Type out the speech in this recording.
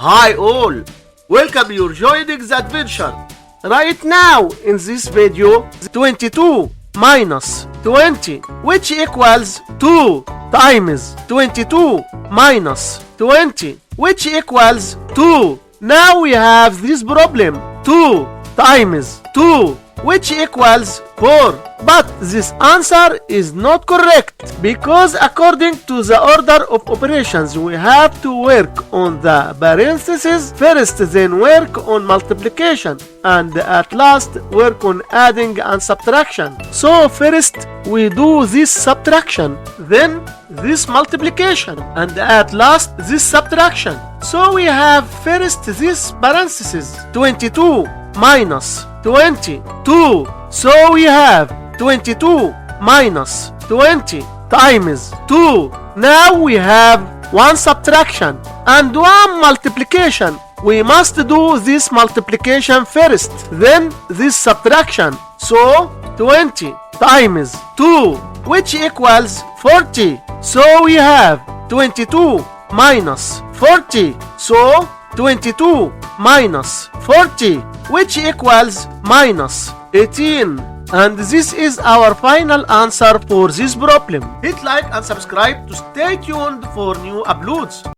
Hi all, welcome your joining the adventure. Right now in this video 22 minus 20 which equals 2 times 22 minus 20 which equals 2. Now we have this problem 2 times 2 which equals 4. But this answer is not correct because according to the order of operations we have to work on the parentheses first, then work on multiplication, and at last work on adding and subtraction. So first we do this subtraction, then this multiplication, and at last this subtraction. So we have first this parentheses 22 minus 22. So we have 22 minus 20 times 2. Now we have one subtraction and one multiplication. We must do this multiplication first, then this subtraction. So 20 times 2 which equals 40. So we have 22 minus 40. So 22 minus 40 which equals minus 18. And this is our final answer for this problem. Hit like and subscribe to stay tuned for new uploads.